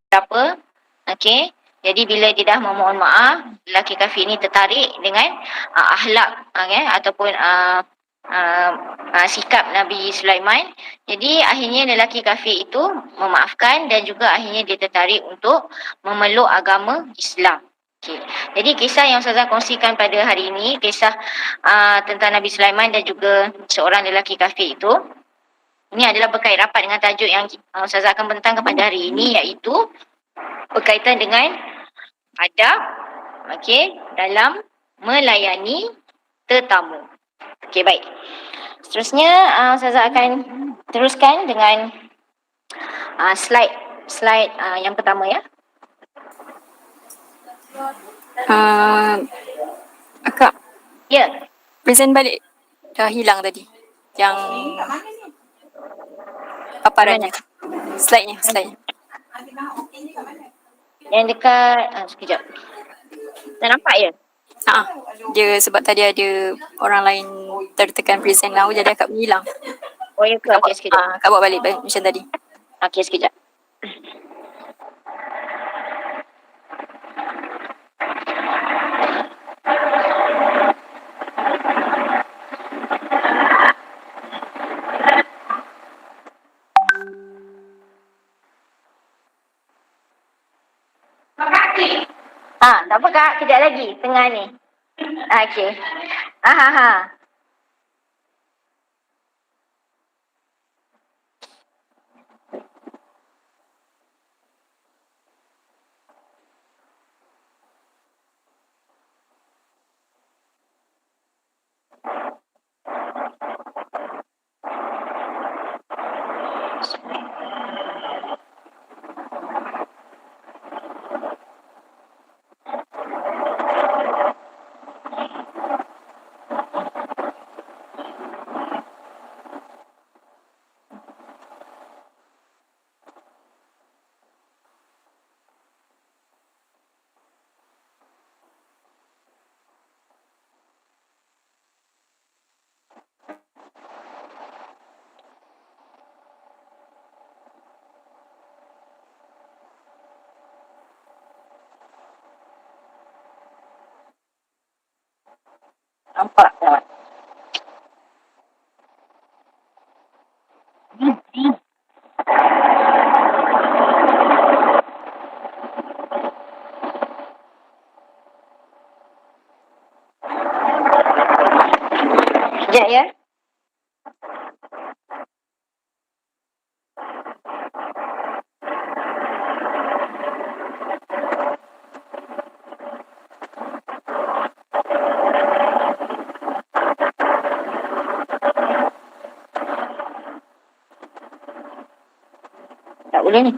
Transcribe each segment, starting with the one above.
berapa. Okey. Jadi bila dia dah memohon maaf, lelaki kafir ni tertarik dengan akhlak ataupun sikap Nabi Sulaiman. Jadi akhirnya lelaki kafir itu memaafkan dan juga akhirnya dia tertarik untuk memeluk agama Islam. Okay. Jadi kisah yang Ustazah kongsikan pada hari ini, kisah tentang Nabi Sulaiman dan juga seorang lelaki kafir itu, ini adalah berkait rapat dengan tajuk yang Ustazah akan bentangkan pada hari ini, iaitu berkaitan dengan adab dalam melayani tetamu. Okey, baik. Seterusnya Ustazah akan teruskan dengan slide yang pertama ya. Akak. Ya. Present balik. Dah hilang tadi. Yang paparannya. Slide-nya. Yang dekat sekejap. Tak nampak ya? Dia sebab tadi ada orang lain tertekan present now, jadi akak hilang. Oh ya ke? Okey, sekejap. Akak buat balik macam tadi. Okey, sekejap. Tak apa Kak, kejap lagi tengah ni. Okey. Nampak tak? Sekejap ya. Tak boleh ni.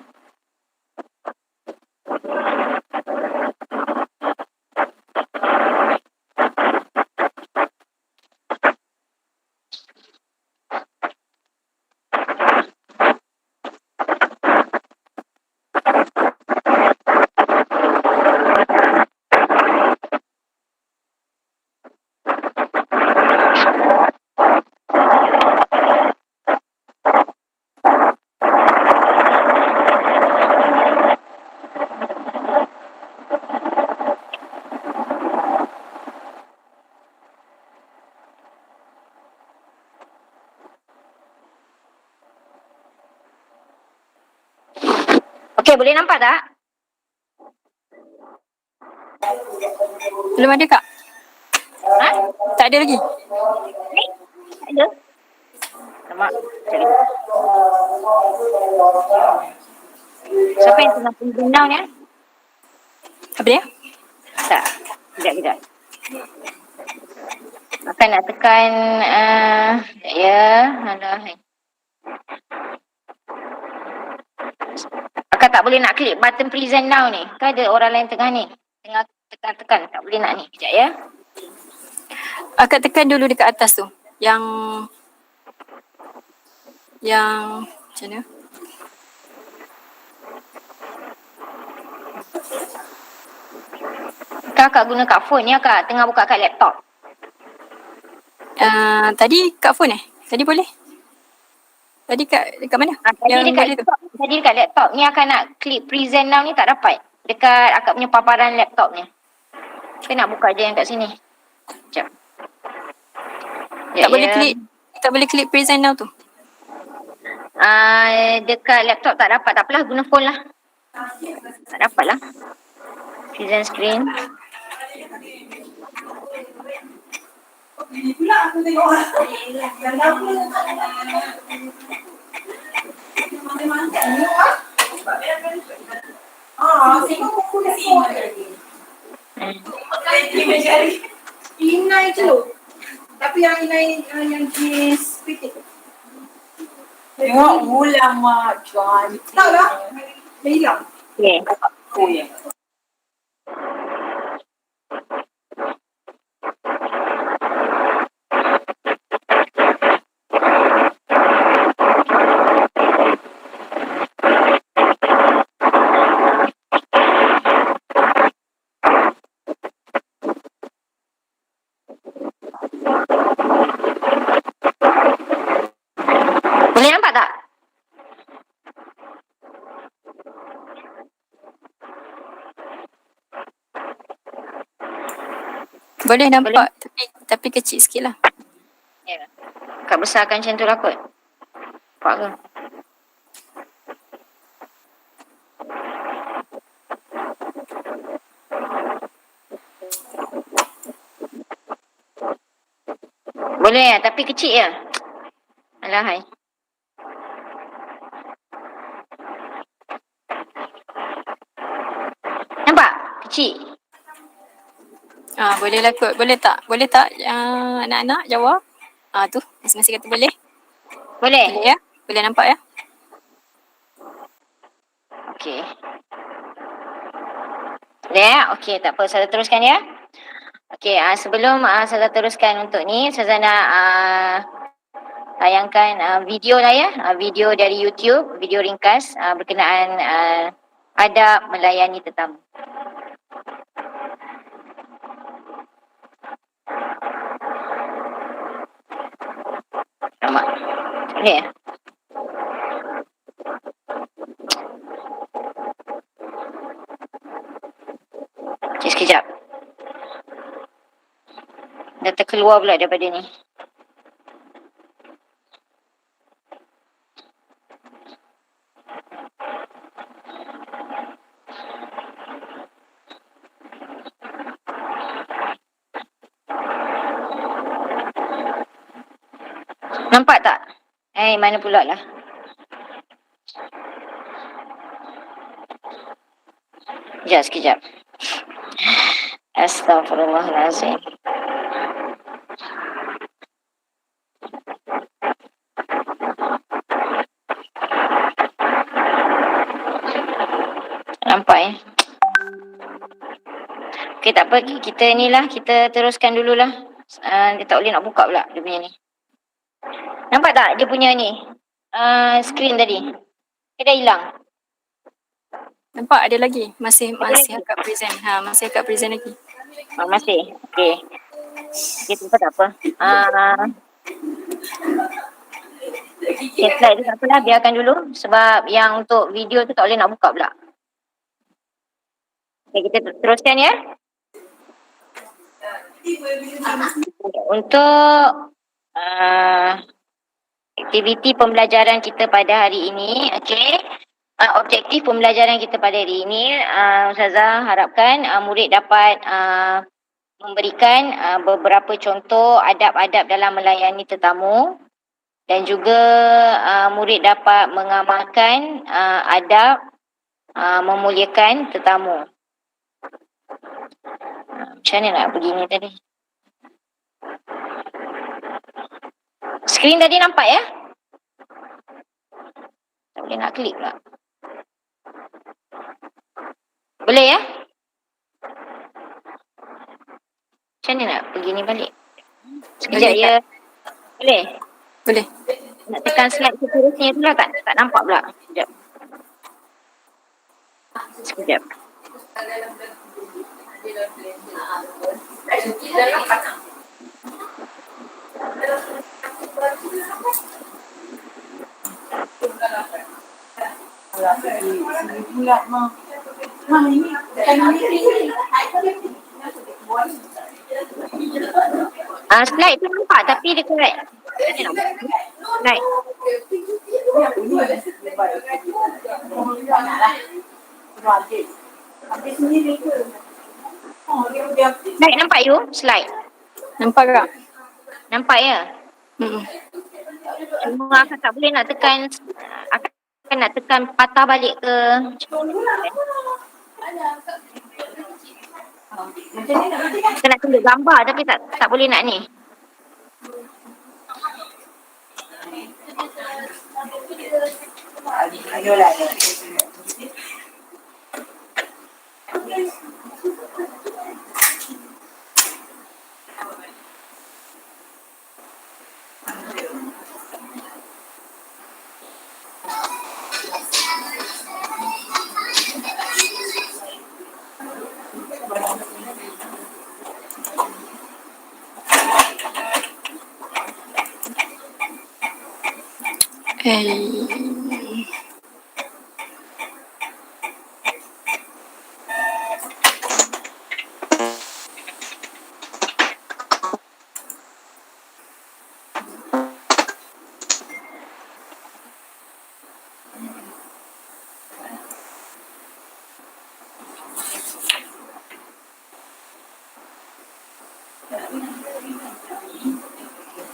Okey, boleh nampak tak? Belum ada Kak? Tak ada lagi? Tak ada. Alamak. Siapa yang tengah pengguna ni? Apa dia? Tak. Kejap. Akan nak tekan Akak tak boleh nak klik button present now ni. Kan ada orang lain tengah ni. Tengah tekan. Tak boleh nak ni. Kejap ya. Akak tekan dulu dekat atas tu. Yang macam mana? Kakak guna kat phone ni Kak. Tengah buka kat laptop. Tadi kat phone Tadi boleh? Tadi dekat mana? Tadi Yang dekat boleh tu. laptop, tadi dekat laptop ni akan nak klik present now ni tak dapat. Dekat akak punya paparan laptopnya. Saya nak buka je yang kat sini. Sekejap. Tak boleh klik present now tu. Dekat laptop tak dapat. Tak apalah, guna phone lah. Tak dapat lah. Present screen. Ini pula aku tengok yang apa macam-macam ni tengok aku dah tengok lagi inai tu tapi yang inai yang jenis pitik tengok ulang macam tak lah dah hilang oh ya Boleh nampak tak? Boleh nampak tapi kecil sikit lah. Ya. Kak besarkan macam tu lah kot. Nampak ke? Boleh ya, tapi kecil ya. Alahai. Nampak? Kecil. Boleh lah kot. Boleh tak anak-anak jawab? Tu masing-masing kata boleh. Boleh? Boleh ya? Boleh nampak ya? Okey. Boleh ya? Okey, tak apa. Saya teruskan ya. Okey, sebelum saya teruskan untuk ni, saya nak tayangkan video lah ya. Video dari YouTube, video ringkas berkenaan adab melayani tetamu. Nampak? Boleh ya? Okey, sekejap. Dah terkeluar pula daripada ni. Nampak tak? Mana pula lah. Sekejap. Astaghfirullahalazim. Nampak ya? Okey, tak apa. Kita ni lah. Kita teruskan dululah. Dia tak boleh nak buka pula dia punya ni. Nampak tak dia punya ni? Screen tadi. Dia dah hilang. Nampak ada lagi. Masih kat present. Masih kat present lagi. Masih. Okey. Okey, tak apa. Slide tu tak apalah, biarkan dulu. Sebab yang untuk video tu tak boleh nak buka pula. Okey, kita teruskan ya. Untuk aktiviti pembelajaran kita pada hari ini, okey. Objektif pembelajaran kita pada hari ini, Ustazah harapkan murid dapat memberikan beberapa contoh adab-adab dalam melayani tetamu dan juga murid dapat mengamalkan adab memuliakan tetamu. Macam mana nak begini tadi? Skrin tadi nampak ya? Tak boleh nak klik pula. Boleh ya? Macam mana nak begini balik? Sekejap ya. Boleh? Boleh. Nak tekan slide seterusnya tu lah tak nampak pula. Sekejap. Sini pula, Ma. Ma, ini kanan kiri. Slide tu nampak tapi dekat ni nampak. Slide. Habis sendiri ke? Oh, dia Slide nampak you? Slide. Nampak tak? Nampak ya? Hmm. Cuma akak tak boleh nak tekan, akak nak tekan patah balik ke. Kita nak tunjuk gambar tapi tak boleh nak ni. Ayolah.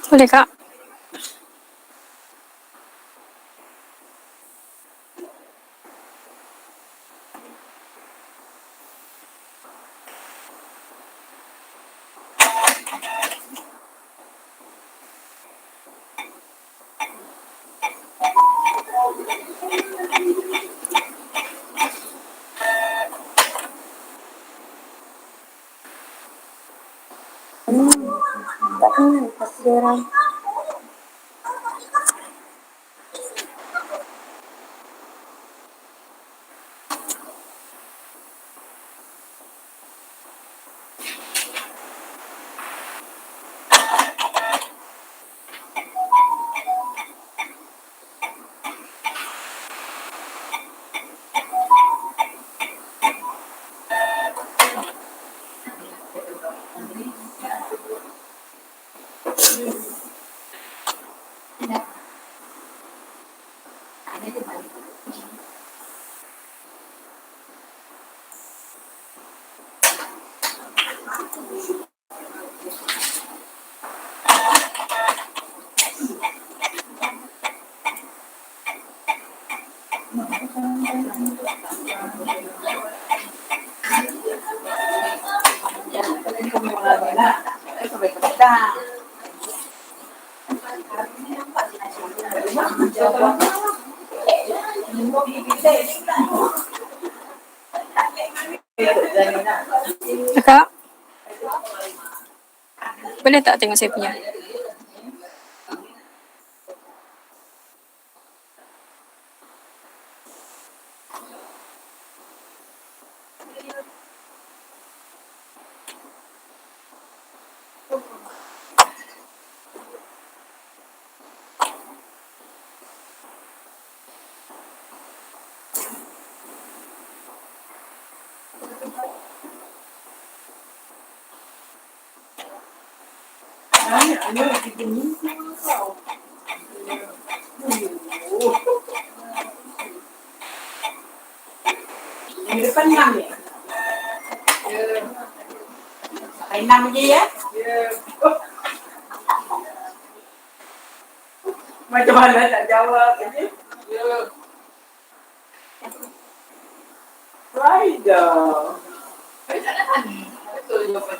Boleh Kak? Kakak? Boleh tak tengok saya punya? Di depan 6 ya? 6 je ya? Macam mana tak jawab aja? Try dah. Betul jawapan.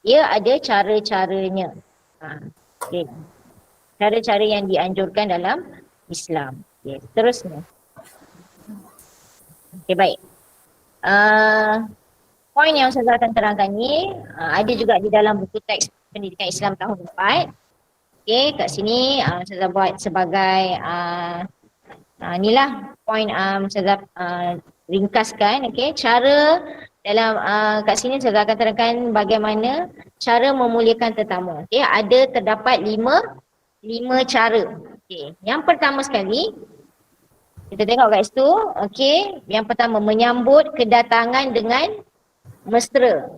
Dia ada cara-caranya. Okay. Cara-cara yang dianjurkan dalam Islam. Okay, seterusnya. Okay, baik. Poin yang saya akan terangkan ni ada juga di dalam buku teks pendidikan Islam tahun 4. Okay, kat sini saya buat sebagai inilah poin saya ringkaskan. Okay, cara dalam kat sini saya akan terangkan bagaimana cara memuliakan tetamu. Okay, terdapat lima cara. Okay, yang pertama sekali kita tengok kat situ. Okay, yang pertama menyambut kedatangan dengan mesra.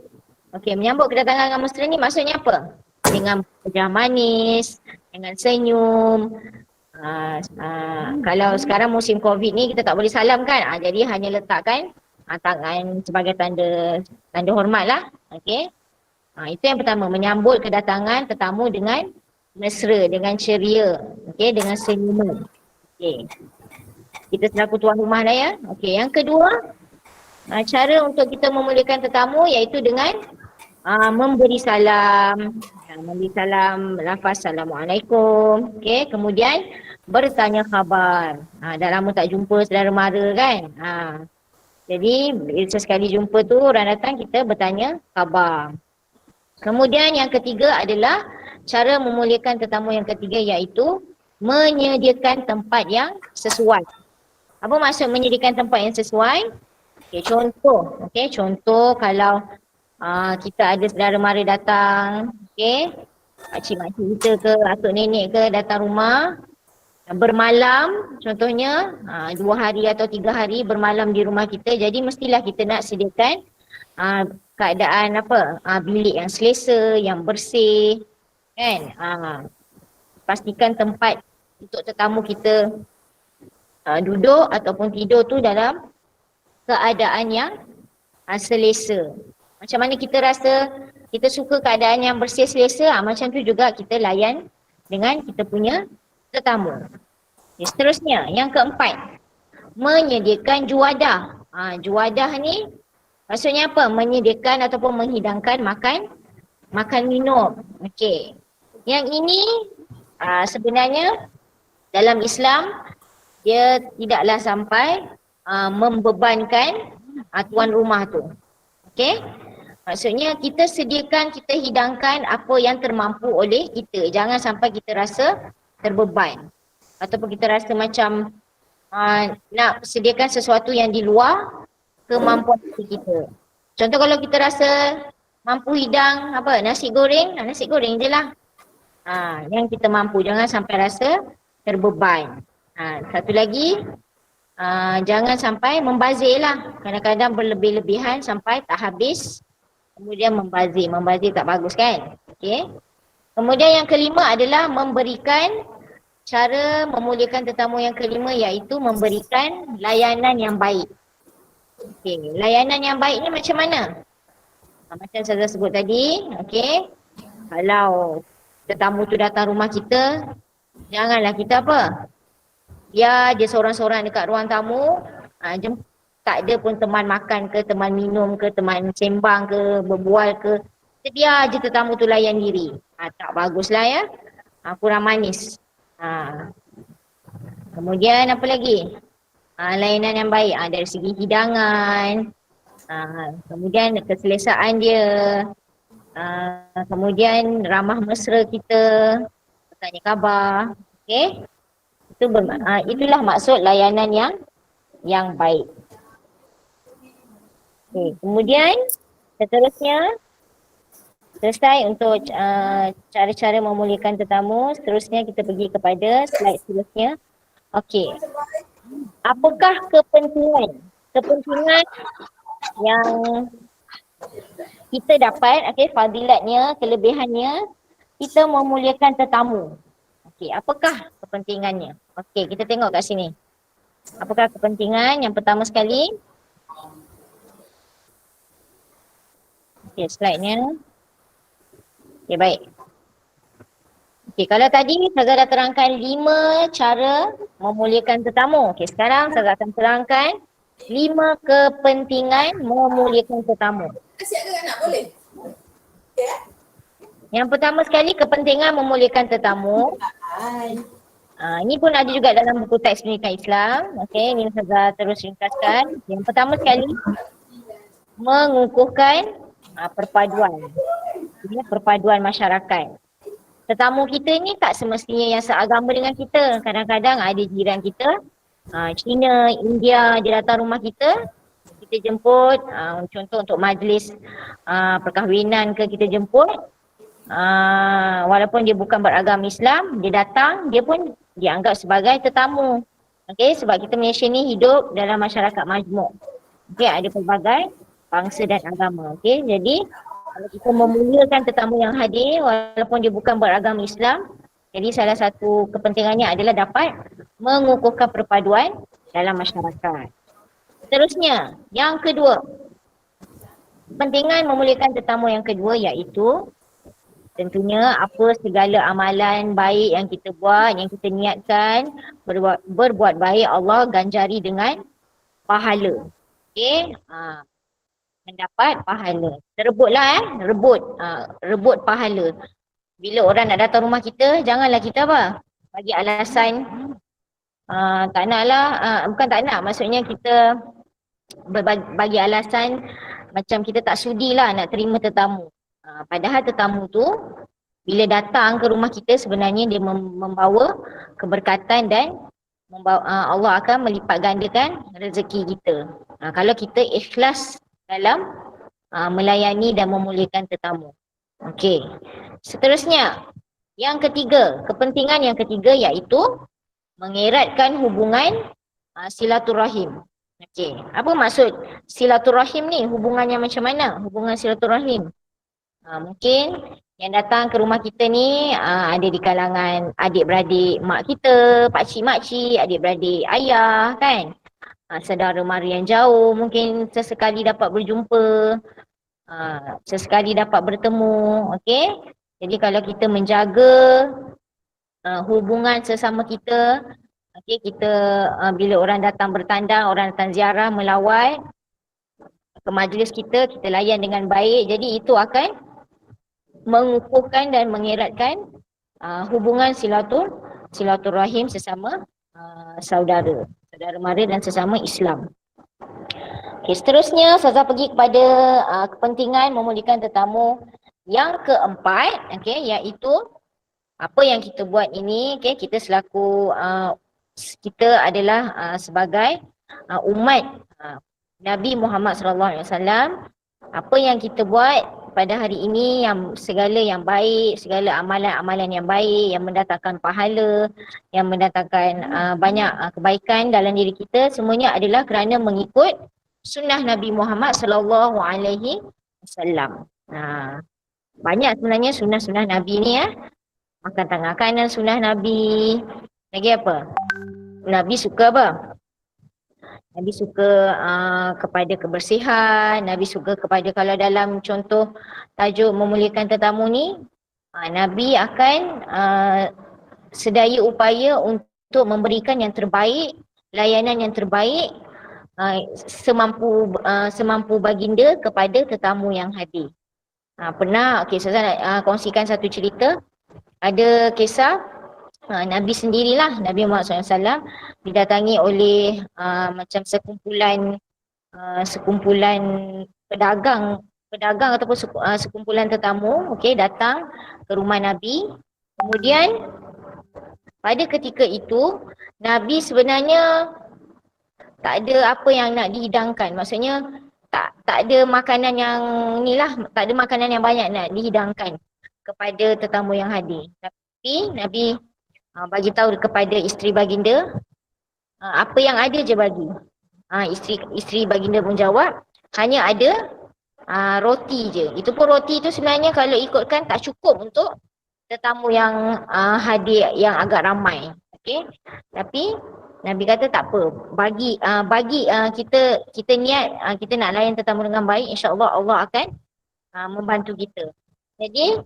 Okey, menyambut kedatangan dengan mesra ni maksudnya apa? Dengan wajah manis, dengan senyum. Kalau sekarang musim COVID ni kita tak boleh salam kan? Jadi hanya letakkan tangan sebagai tanda hormat lah. Okey. Itu yang pertama, menyambut kedatangan tetamu dengan mesra, dengan ceria. Okey, dengan senyuman. Okey. Kita selaku tuan rumah dah ya. Okey, yang kedua, cara untuk kita memuliakan tetamu iaitu dengan memberi salam. Memberi salam, lafaz Assalamualaikum. Okay. Kemudian bertanya khabar. Dah lama tak jumpa saudara mara kan. Jadi sesekali jumpa tu orang datang kita bertanya khabar. Kemudian yang ketiga adalah cara memuliakan tetamu yang ketiga iaitu menyediakan tempat yang sesuai. Apa maksud menyediakan tempat yang sesuai? Contoh kalau kita ada saudara mara datang, pakcik-makcik kita ke atuk nenek ke datang rumah bermalam, contohnya 2 hari atau 3 hari bermalam di rumah kita, jadi mestilah kita nak sediakan keadaan bilik yang selesa, yang bersih kan. Pastikan tempat untuk tetamu kita duduk ataupun tidur tu dalam keadaan yang selesa. Macam mana kita rasa kita suka keadaan yang bersih selesa, macam tu juga kita layan dengan kita punya tetamu. Seterusnya, yang keempat, menyediakan juadah. Juadah ni maksudnya apa? Menyediakan ataupun menghidangkan makan minum. Okey. Yang ini sebenarnya dalam Islam dia tidaklah sampai membebankan tuan rumah tu. Okey? Maksudnya kita sediakan, kita hidangkan apa yang termampu oleh kita. Jangan sampai kita rasa terbeban. Ataupun kita rasa macam nak sediakan sesuatu yang di luar kemampuan kita. Contoh kalau kita rasa mampu hidang nasi goreng je lah. Yang kita mampu, jangan sampai rasa terbeban. Satu lagi, jangan sampai membazir lah. Kadang-kadang berlebih-lebihan sampai tak habis. Kemudian membazir. Membazir tak bagus kan? Okay. Kemudian yang kelima adalah memberikan, cara memuliakan tetamu yang kelima iaitu memberikan layanan yang baik. Okay. Layanan yang baik ni macam mana? Macam saya sebut tadi, okay. Kalau tetamu tu datang rumah kita, janganlah kita dia seorang-seorang dekat ruang tamu, tak ada pun teman makan ke, teman minum ke, teman sembang ke, berbual ke. Biar je tetamu tu layan diri. Tak baguslah ya. Kurang manis. Kemudian apa lagi? Layanan yang baik dari segi hidangan. Kemudian keselesaan dia. Kemudian ramah mesra kita. Bertanya khabar. Okay. Itulah maksud layanan yang baik. Okay. Kemudian seterusnya, selesai untuk cara-cara memuliakan tetamu. Seterusnya kita pergi kepada slide seterusnya. Okey. Apakah kepentingan yang kita dapat, fadilatnya, kelebihannya kita memuliakan tetamu. Okey, apakah kepentingannya? Okey, kita tengok kat sini. Apakah kepentingan? Yang pertama sekali. Okey, slide-nya. Okey, baik. Okey, kalau tadi saya dah terangkan 5 cara memuliakan tetamu. Okey, sekarang saya akan terangkan 5 kepentingan memuliakan tetamu. Asyik ke anak boleh? Yang pertama sekali, kepentingan memuliakan tetamu. Hai. Ini pun ada juga dalam buku teks pendidikan Islam. Okey, ini saya terus ringkaskan. Yang pertama sekali, mengukuhkan perpaduan. Ya, perpaduan masyarakat. Tetamu kita ni tak semestinya yang seagama dengan kita. Kadang-kadang ada jiran kita, China, India, dia datang rumah kita jemput, contoh untuk majlis perkahwinan ke kita jemput. Walaupun dia bukan beragama Islam, dia datang, dia pun dianggap sebagai tetamu. Okey, sebab kita Malaysia ni hidup dalam masyarakat majmuk. Okey, ada pelbagai bangsa dan agama. Okey, jadi kalau kita memuliakan tetamu yang hadir walaupun dia bukan beragama Islam, jadi salah satu kepentingannya adalah dapat mengukuhkan perpaduan dalam masyarakat. Seterusnya, yang kedua, kepentingan memuliakan tetamu yang kedua iaitu tentunya apa segala amalan baik yang kita buat, yang kita niatkan, berbuat baik, Allah ganjari dengan pahala. Okey, mendapat pahala. Terebutlah rebut pahala. Bila orang nak datang rumah kita, janganlah kita bagi alasan tak naklah, bukan tak nak, maksudnya kita bagi alasan macam kita tak sudilah nak terima tetamu. Padahal tetamu tu bila datang ke rumah kita sebenarnya dia membawa keberkatan dan Allah akan melipat gandakan rezeki kita. Kalau kita ikhlas dalam melayani dan memuliakan tetamu. Okey. Seterusnya, yang ketiga, kepentingan yang ketiga iaitu mengeratkan hubungan silaturahim. Okey. Apa maksud silaturahim ni? Hubungannya macam mana? Hubungan silaturahim. Mungkin yang datang ke rumah kita ni ada di kalangan adik-beradik mak kita, pakcik-makcik, adik-beradik ayah kan. Saudara mara yang jauh mungkin sesekali dapat berjumpa, sesekali dapat bertemu. Okey. Jadi kalau kita menjaga hubungan sesama kita, okey, kita bila orang datang bertandang, orang datang ziarah, melawat ke majlis kita, kita layan dengan baik. Jadi itu akan mengukuhkan dan mengeratkan hubungan silaturahim sesama saudara mara dan sesama Islam. Okay, seterusnya Ustazah pergi kepada kepentingan memuliakan tetamu yang keempat, okay, iaitu apa yang kita buat ini, okay, kita selaku kita adalah sebagai umat Nabi Muhammad SAW. Apa yang kita buat pada hari ini, yang segala yang baik, segala amalan-amalan yang baik, yang mendatangkan pahala, yang mendatangkan banyak kebaikan dalam diri kita, semuanya adalah kerana mengikut sunnah Nabi Muhammad SAW. Banyak sebenarnya sunnah-sunnah Nabi ni makan tangan kanan sunnah Nabi. Lagi apa? Nabi suka apa? Nabi suka kepada kebersihan, Nabi suka kepada, kalau dalam contoh tajuk memuliakan tetamu ni, Nabi akan sedaya upaya untuk memberikan yang terbaik, layanan yang terbaik semampu baginda kepada tetamu yang hadir. Pernah, okay, saya nak kongsikan satu cerita. Ada kisah Nabi sendirilah, Nabi Muhammad SAW didatangi oleh macam sekumpulan pedagang ataupun sekumpulan tetamu, okey, datang ke rumah Nabi. Kemudian pada ketika itu Nabi sebenarnya tak ada apa yang nak dihidangkan, maksudnya tak ada makanan yang tak ada makanan yang banyak nak dihidangkan kepada tetamu yang hadir. Tapi Nabi bagi tahu kepada isteri baginda, apa yang ada je bagi. Isteri baginda pun jawab, hanya ada roti je. Itu pun roti tu sebenarnya kalau ikutkan tak cukup untuk tetamu yang hadir yang agak ramai. Okey. Tapi Nabi kata tak apa, bagi kita niat kita nak layan tetamu dengan baik, insya-Allah Allah akan membantu kita. Jadi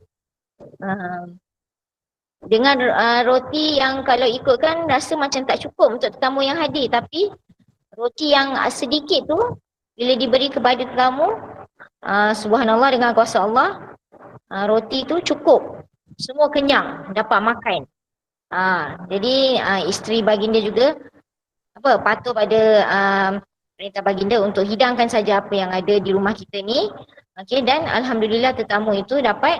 dengan roti yang kalau ikutkan rasa macam tak cukup untuk tetamu yang hadir, tapi roti yang sedikit tu bila diberi kepada tetamu, subhanallah, dengan kuasa Allah roti tu cukup. Semua kenyang, dapat makan. Jadi isteri baginda juga patuh pada perintah baginda untuk hidangkan saja apa yang ada di rumah kita ni. Okey, dan alhamdulillah tetamu itu dapat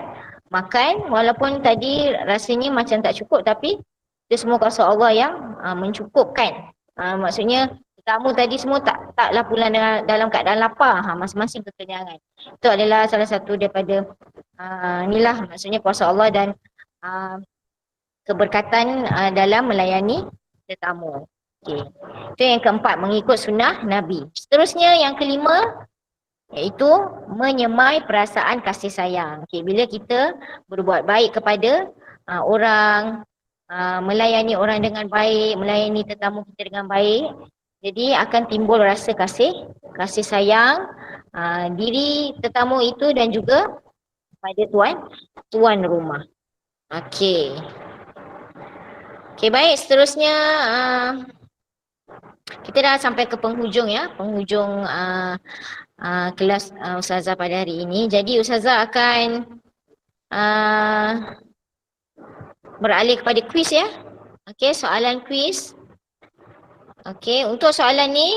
makan walaupun tadi rasanya macam tak cukup, tapi itu semua kuasa Allah yang mencukupkan. Maksudnya tetamu tadi semua taklah pula dalam keadaan lapar, masing-masing kekenyangan. Itu adalah salah satu daripada inilah maksudnya kuasa Allah dan keberkatan dalam melayani tetamu. Okey. Itu yang keempat, mengikut sunnah Nabi. Seterusnya yang kelima iaitu menyemai perasaan kasih sayang. Okey, bila kita berbuat baik kepada orang, melayani orang dengan baik, melayani tetamu kita dengan baik, jadi akan timbul rasa kasih sayang diri tetamu itu dan juga pada tuan rumah. Okey. Okey, baik, seterusnya kita dah sampai ke penghujung ya, penghujung kelas Ustazah pada hari ini. Jadi Ustazah akan beralih kepada kuis ya. Okey, soalan kuis. Okey, untuk soalan ni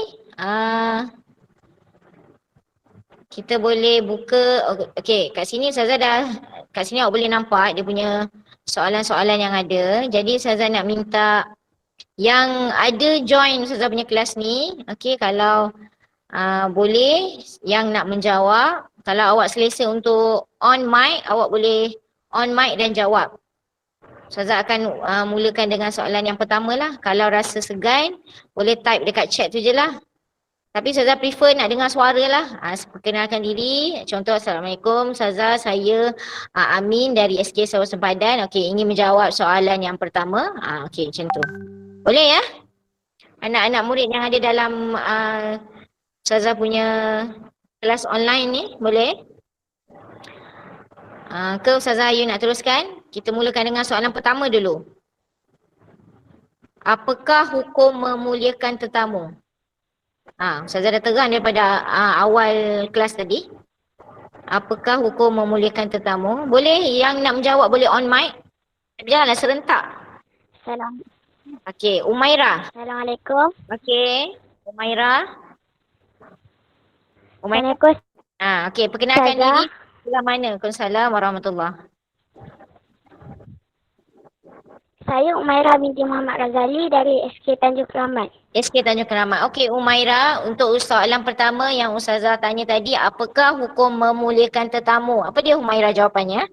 kita boleh buka. Okey, kat sini Ustazah kat sini awak boleh nampak dia punya soalan-soalan yang ada. Jadi Ustazah nak minta yang ada join Ustazah punya kelas ni, okey, kalau boleh yang nak menjawab, kalau awak selesa untuk on mic, awak boleh on mic dan jawab. Ustazah akan mulakan dengan soalan yang pertama lah. Kalau rasa segan, boleh type dekat chat tu je lah. Tapi Ustazah prefer nak dengar suara lah. Perkenalkan diri. Contoh, Assalamualaikum Ustazah, saya Amin dari SK Sarawak Sempadan. Okey, ingin menjawab soalan yang pertama. Okey, macam tu. Boleh ya? Anak-anak murid yang ada dalam Ustazah punya kelas online ni, boleh? Ke Ustazah Ayu nak teruskan? Kita mulakan dengan soalan pertama dulu. Apakah hukum memuliakan tetamu? Ustazah dah terang daripada awal kelas tadi. Apakah hukum memuliakan tetamu? Boleh yang nak menjawab boleh on mic. Janganlah serentak. Salam. Okey, Umairah. Assalamualaikum. Okey, Umairah. Assalamualaikum. Okey, perkenalkan Ustazah. diri. Sebelah mana? Waalaikumsalam warahmatullahi. Saya Umairah binti Muhammad Razali dari SK Tanjung Keramat. SK Tanjung Keramat. Okey, Umairah, untuk soalan pertama yang Ustazah tanya tadi, apakah hukum memuliakan tetamu? Apa dia Umairah jawapannya?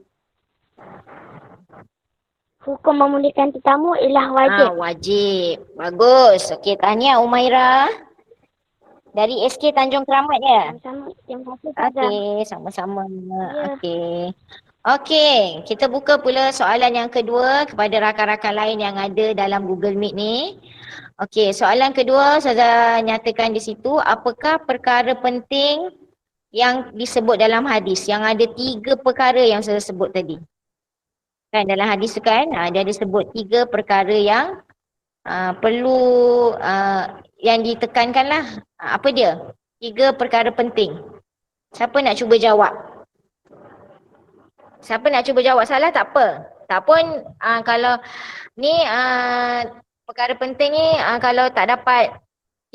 Hukum memuliakan tetamu ialah wajib. Wajib. Bagus. Okey, tahniah Umairah. Dari SK Tanjung Keramat ya? Sama-sama. Terima kasih Ustazah. Okey, sama-sama. Ya. Okey, kita buka pula soalan yang kedua kepada rakan-rakan lain yang ada dalam Google Meet ni. Okey, soalan kedua saya nyatakan di situ, apakah perkara penting yang disebut dalam hadis? Yang ada 3 perkara yang saya sebut tadi. Kan dalam hadis tu kan, dia ada sebut 3 perkara yang perlu yang ditekankan lah. Apa dia? 3 perkara penting. Siapa nak cuba jawab? Siapa nak cuba jawab salah tak apa. Tak pun kalau ni perkara penting ni kalau tak dapat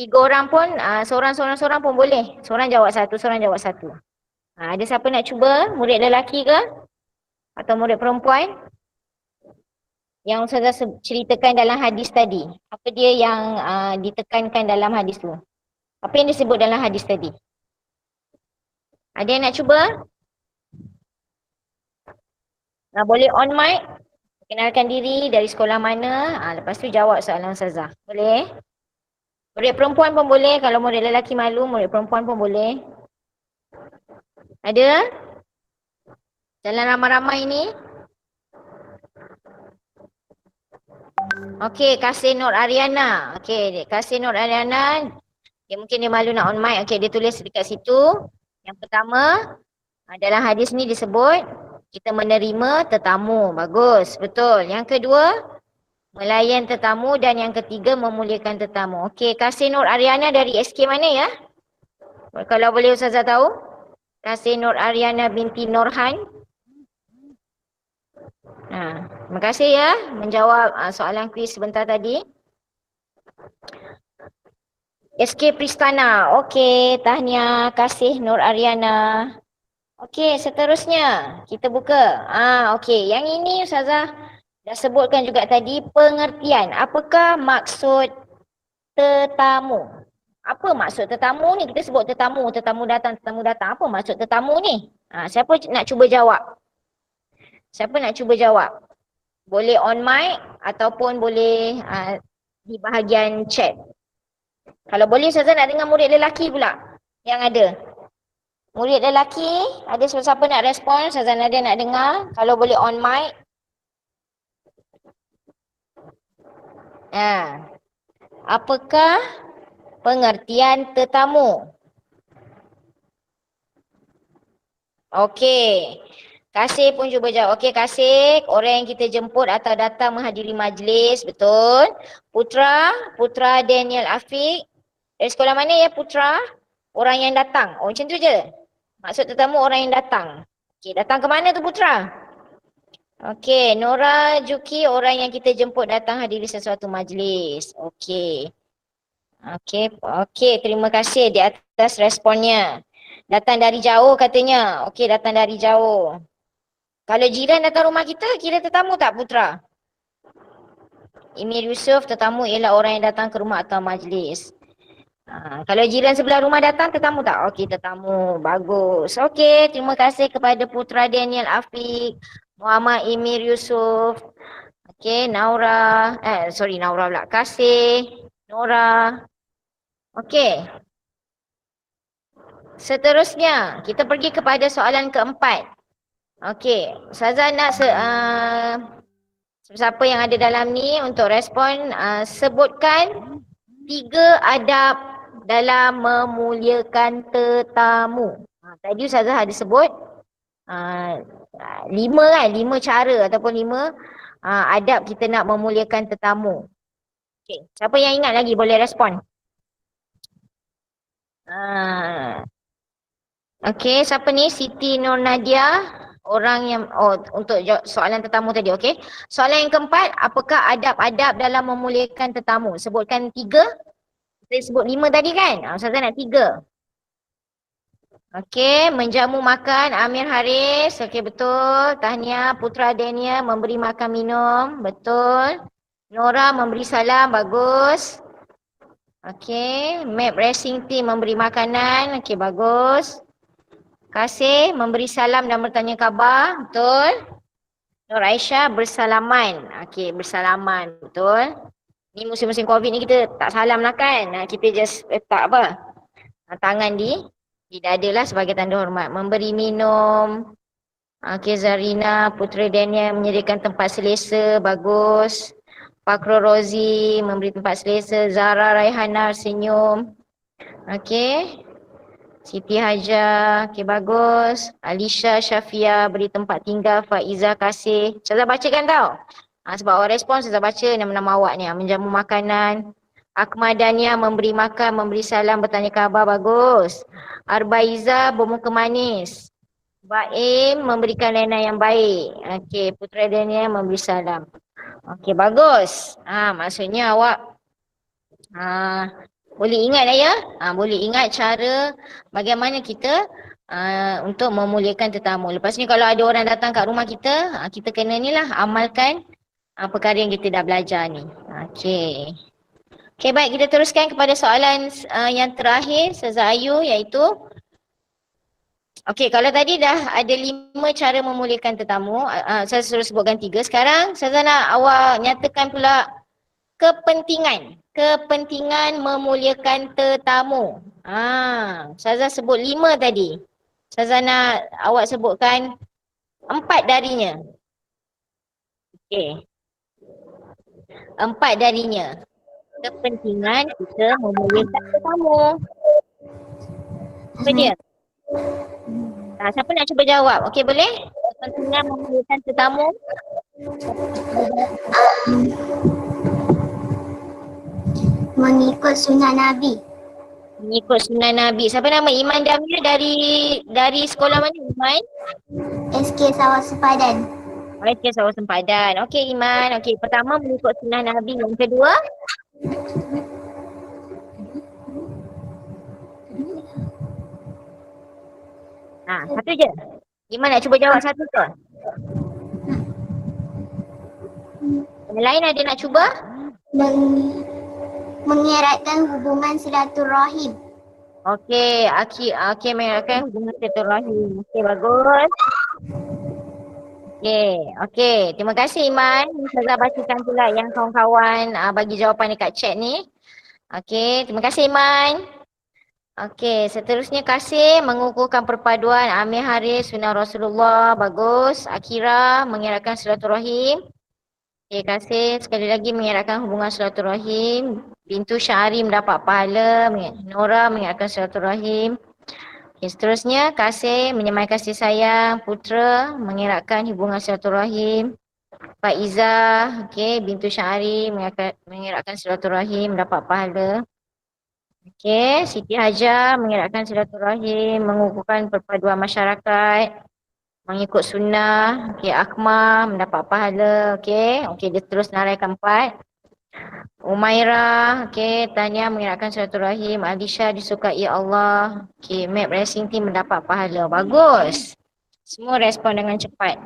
3 orang pun seorang pun boleh. Seorang jawab satu, seorang jawab satu. Ada siapa nak cuba? Murid lelaki ke? Atau murid perempuan? Yang Ustazah ceritakan dalam hadis tadi. Apa dia yang ditekankan dalam hadis tu? Apa yang disebut dalam hadis tadi? Ada yang nak cuba? Boleh on mic, kenalkan diri, dari sekolah mana, lepas tu jawab soalan Ustazah. Boleh? Murid perempuan pun boleh, kalau murid lelaki malu, murid perempuan pun boleh. Ada? Jalan ramai-ramai ni? Okey, Kasih Nur Ariana. Okey, Kasih Nur Ariana, mungkin dia malu nak on mic. Okey, dia tulis dekat situ. Yang pertama, dalam hadis ni disebut, kita menerima tetamu. Bagus, betul. Yang kedua, melayan tetamu, dan yang ketiga, memuliakan tetamu. Okey, Kasih Nur Ariana dari SK mana ya? Kalau boleh Ustazah tahu. Kasih Nur Ariana binti Norhan. Terima kasih ya menjawab soalan kuis sebentar tadi. SK Pristana. Okey, tahniah kasih Nur Ariana. Okey, seterusnya kita buka. Okey, yang ini Ustazah dah sebutkan juga tadi, pengertian. Apakah maksud tetamu? Apa maksud tetamu ni? Kita sebut tetamu datang, tetamu datang. Apa maksud tetamu ni? Siapa nak cuba jawab? Siapa nak cuba jawab? Boleh on mic ataupun boleh di bahagian chat. Kalau boleh Ustazah nak dengar murid lelaki pula yang ada. Murid lelaki, ada siapa nak respon? Ustazah Nadia nak dengar. Kalau boleh on mic. Apakah pengertian tetamu? Okey. Kasih pun cuba jawab. Okey Kasih, orang yang kita jemput atau datang menghadiri majlis, betul. Putra Daniel Afiq. Dari sekolah mana ya Putra? Orang yang datang. Oh macam tu je. Maksud tetamu orang yang datang. Okey, datang ke mana tu Putra? Okey, Nora Juki, orang yang kita jemput datang hadiri sesuatu majlis. Okey. Okey, terima kasih di atas responnya. Datang dari jauh katanya. Okey, datang dari jauh. Kalau jiran datang rumah kita, kira tetamu tak Putra? Emir Yusof, tetamu ialah orang yang datang ke rumah atau majlis. Kalau jiran sebelah rumah datang, tetamu tak? Okey, tetamu. Bagus. Okey, terima kasih kepada Putra Daniel Afiq, Muhammad Emir Yusof. Okey, Naura pula. Kasih, Nora. Okey. Seterusnya, kita pergi kepada soalan keempat. Okey, Ustazah nak siapa yang ada dalam ni untuk respon, sebutkan 3 adab dalam memuliakan tetamu. Tadi Ustazah ada sebut 5 cara ataupun 5 adab kita nak memuliakan tetamu. Okey, siapa yang ingat lagi boleh respon. Okey, siapa ni? Siti Nur Nadia, orang yang untuk soalan tetamu tadi. Okey. Soalan yang keempat, apakah adab-adab dalam memuliakan tetamu? Sebutkan 3. Saya sebut 5 tadi kan? Ustazah nak 3. Okey, menjamu makan Amir Haris. Okey, betul. Tahniah. Putra Dania memberi makan minum. Betul. Nora memberi salam. Bagus. Okey, Map Racing Team memberi makanan. Okey, bagus. Kasih memberi salam dan bertanya khabar. Betul. Nur Aisyah bersalaman. Okey, bersalaman. Betul. Ni musim-musim COVID ni kita tak salam lah kan. Kita just letak tangan di dada lah sebagai tanda hormat. Memberi minum. Okey, Zarina, Putera Daniel menyediakan tempat selesa. Bagus. Fakro Rozi memberi tempat selesa. Zara Raihana senyum. Okey. Siti Haja, okey bagus. Alisha Syafia beri tempat tinggal. Faiza Kasih. Saya bacakan tau. Sebab awak respon saya baca nama-nama awak ni. Menjamu makanan. Akmadania memberi makan, memberi salam, bertanya khabar. Bagus. Arbaiza bermuka manis. Baim memberikan layanan yang baik. Okey, Putera Daniel memberi salam. Okey, bagus. Maksudnya awak boleh ingat lah ya. Boleh ingat cara bagaimana kita untuk memuliakan tetamu. Lepas ni kalau ada orang datang kat rumah kita, kita kena ni lah amalkan perkara yang kita dah belajar ni. Okey. Okey, baik, kita teruskan kepada soalan yang terakhir Ustazah Ayu, iaitu okey, kalau tadi dah ada 5 cara memuliakan tetamu, saya suruh sebutkan 3. Sekarang Ustazah nak awak nyatakan pula kepentingan memuliakan tetamu. Ustazah sebut 5 tadi. Ustazah nak awak sebutkan 4 darinya. Okey. 4 darinya. Kepentingan kita memuliakan tetamu. Apa dia? Siapa nak cuba jawab? Okey, boleh? Kepentingan memuliakan tetamu. Mengikut sunnah Nabi. Mengikut sunnah Nabi. Siapa nama? Iman Damia dari sekolah mana Iman? SK Sawah Sepadan. Okey, sahur sempadan. Okey Iman. Okey, pertama mengikut sunnah Nabi. Yang kedua, satu je. Iman nak cuba jawab satu ke? Yang lain ada nak cuba? Mengeratkan hubungan silaturahim. Okey, okey mengeratkan hubungan silaturahim. Okey, bagus. Okey. Terima kasih Iman. Ustazah bacakan pula yang kawan-kawan bagi jawapan dekat chat ni. Okey, terima kasih Iman. Okey, seterusnya Kasih mengukuhkan perpaduan Amir Haris Sunnah Rasulullah. Bagus. Akira mengeratkan silaturahim. Okey, Kasih sekali lagi mengeratkan hubungan silaturahim. Bintu Syahri mendapat pahala. Nora mengeratkan silaturahim. Okey, seterusnya Kasih menyemai kasih sayang. Putra mengeratkan hubungan silaturahim. Faizah, okey, Bintu Syahri mengeratkan silaturahim, mendapat pahala. Okey, Siti Hajar mengeratkan silaturahim, mengukuhkan perpaduan masyarakat, mengikut sunnah. Okey, Akmal mendapat pahala. Okey, dia terus naraikan 4. Umairah, okey, Tania mengeratkan silaturahim, Alisha disukai Allah. Okey, Map Racing Team mendapat pahala. Bagus. Semua respon dengan cepat.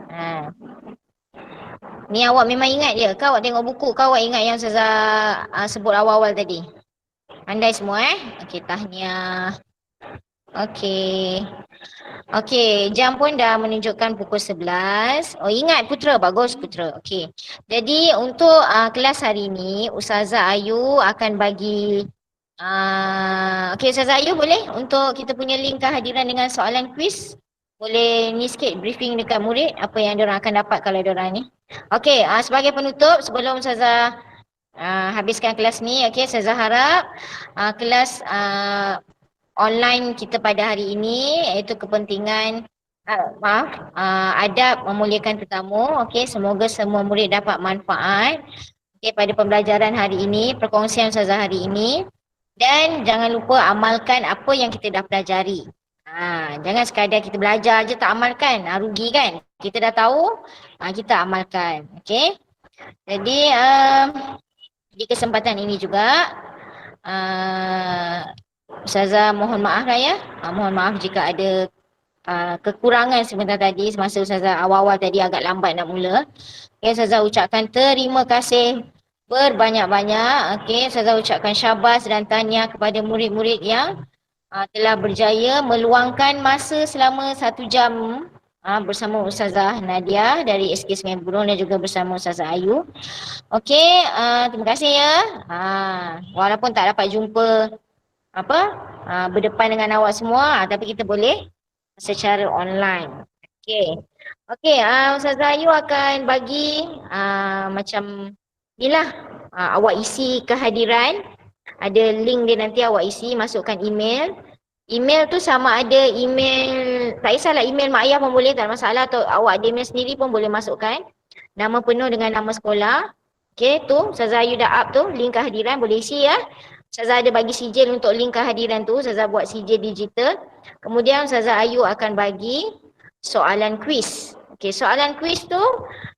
Ni awak memang ingat je. Kau awak tengok buku, kau awak ingat yang Ustazah sebut awal-awal tadi. Pandai semua Okey, tahniah. Okey, jam pun dah menunjukkan pukul 11. Oh, ingat Putra, bagus Putra. Okey. Jadi untuk kelas hari ni Ustazah Ayu akan bagi okey, Ustazah Ayu boleh untuk kita punya link kehadiran dengan soalan kuis. Boleh ni sikit briefing dekat murid apa yang diorang akan dapat kalau diorang ni. Okey, sebagai penutup sebelum Ustazah habiskan kelas ni, okey, Ustazah harap kelas online kita pada hari ini iaitu kepentingan adab memuliakan tetamu. Okey, semoga semua murid dapat manfaat pada pembelajaran hari ini, perkongsian Ustazah hari ini, dan jangan lupa amalkan apa yang kita dah pelajari. Jangan sekadar kita belajar je tak amalkan, rugi kan. Kita dah tahu, kita amalkan. Okey. Jadi di kesempatan ini juga Ustazah mohon maaf lah ya. Mohon maaf jika ada kekurangan sebentar tadi semasa Ustazah awal-awal tadi agak lambat nak mula. Okay, Ustazah ucapkan terima kasih berbanyak-banyak. Okay, Ustazah ucapkan syabas dan tahniah kepada murid-murid yang telah berjaya meluangkan masa selama 1 jam bersama Ustazah Nadia dari SK Sungai Burung dan juga bersama Ustazah Ayu. Okey, terima kasih ya. Walaupun tak dapat jumpa berdepan dengan awak semua, tapi kita boleh secara online. Okey, Ustazah Ayu akan bagi macam inilah, awak isi kehadiran. Ada link dia nanti awak isi, masukkan email. Email tu sama ada email, tak kisahlah email mak ayah pun boleh, tak ada masalah, atau awak ada email sendiri pun boleh masukkan. Nama penuh dengan nama sekolah. Okey, tu Ustazah Ayu dah up tu, link kehadiran boleh isi ya. Ustazah ada bagi sijil untuk link kehadiran tu, Ustazah buat sijil digital. Kemudian Ustazah Ayu akan bagi soalan kuis. Okey, soalan kuis tu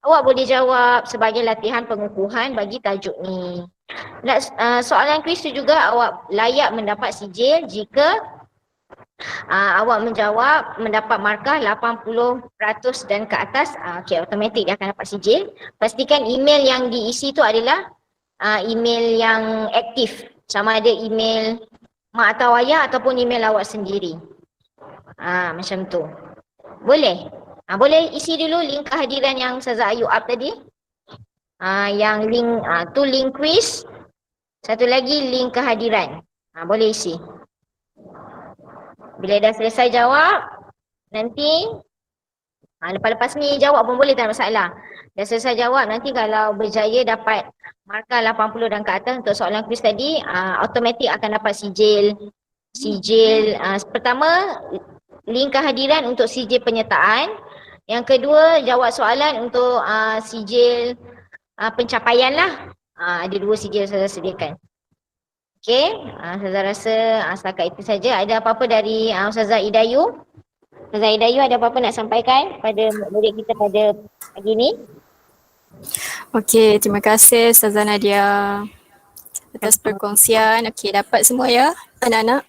awak boleh jawab sebagai latihan pengukuhan bagi tajuk ni. Soalan kuis tu juga awak layak mendapat sijil jika awak menjawab mendapat markah 80% dan ke atas. Okey, automatik dia akan dapat sijil. Pastikan email yang diisi tu adalah email yang aktif. Sama ada email mak atau ayah ataupun email awak sendiri. Macam tu. Boleh? Boleh isi dulu link kehadiran yang Ustazah Ayu up tadi. Yang link tu link quiz. Satu lagi link kehadiran. Boleh isi. Bila dah selesai jawab, nanti lepas-lepas ni jawab pun boleh, tak ada masalah. Dah selesai jawab, nanti kalau berjaya dapat markah 80 dan ke atas untuk soalan kuis tadi, automatik akan dapat sijil. Pertama, link kehadiran untuk sijil penyertaan. Yang kedua, jawab soalan untuk sijil pencapaian lah. Ada 2 sijil saya sediakan. Okey, Ustazah rasa setakat itu saja. Ada apa-apa dari Ustazah Idayu Ustazah Hidayu ada apa-apa nak sampaikan pada murid kita pada pagi ni? Okey, terima kasih Ustazah Nadia atas perkongsian. Okey, dapat semua ya anak-anak?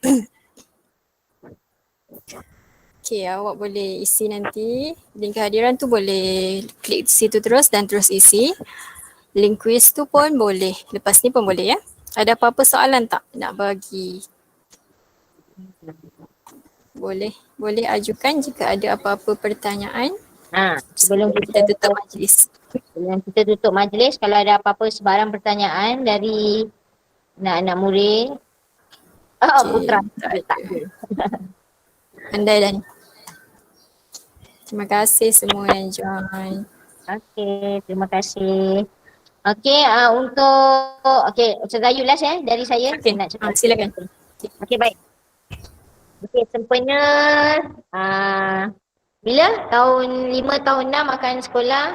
Okey, awak boleh isi nanti. Link kehadiran tu boleh klik situ terus dan terus isi. Link quiz tu pun boleh. Lepas ni pun boleh ya. Ada apa-apa soalan tak nak bagi? Boleh ajukan jika ada apa-apa pertanyaan. Sebelum Kita tutup majlis. Kalau ada apa-apa sebarang pertanyaan dari anak-anak murid. Okey, Putra. tak ada. Pandai dah ni. Terima kasih semua yang join. Okey, terima kasih. Okey, Ustazah Ayu last dari saya. Okey, Nak cakap. silakan. Okey, baik. Okey, sempena bila? Tahun 5, tahun 6 akan sekolah.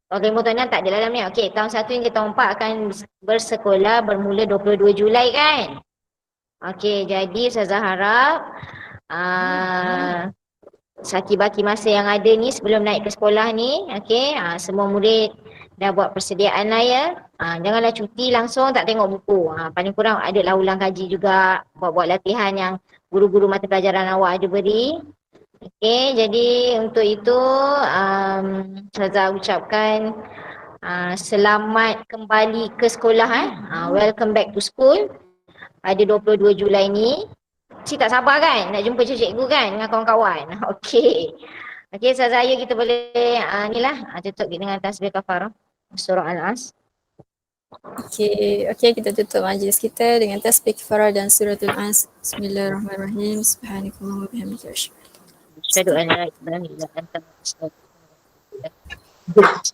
Tahun 5, tahun 6 tak ada dalam ni. Okey, tahun 1 hingga tahun 4 akan bersekolah bermula 22 Julai kan? Okey, jadi Ustazah harap saki-baki masa yang ada ni sebelum naik ke sekolah ni, okey, semua murid dah buat persediaan lah ya. Janganlah cuti langsung tak tengok buku. Paling kurang adalah ulang kaji juga, buat-buat latihan yang guru-guru mata pelajaran awak ada beri. Okey, jadi untuk itu Ustazah ucapkan selamat kembali ke sekolah welcome back to school pada 22 Julai ni. Cik tak sabar kan nak jumpa cikgu kan dengan kawan-kawan. Okey. Okey, Ustazah Ayu kita boleh tutup dengan tasbih kafarah surah Al-As. Okey, kita tutup majlis kita dengan tasbih kafarah dan suratul As. Bismillahirrahmanirrahim. Subhanakallahumma wa bihamdika asyhadu an la ilaha illa anta astaghfiruka.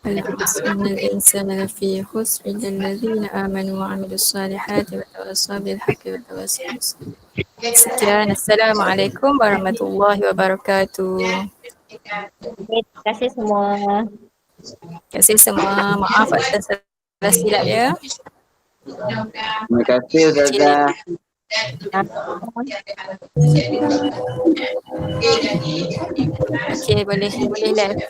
إن الإنسان لفي خسر إلا الذين آمنوا وعملوا الصالحات وتواصوا بالحق وتواصوا بالصبر. Sekian, Assalamualaikum warahmatullahi wabarakatuh. Terima kasih semua. Terima kasih semua. Maaf atas salah silap ya. Terima kasih Ustazah. Okey, boleh live.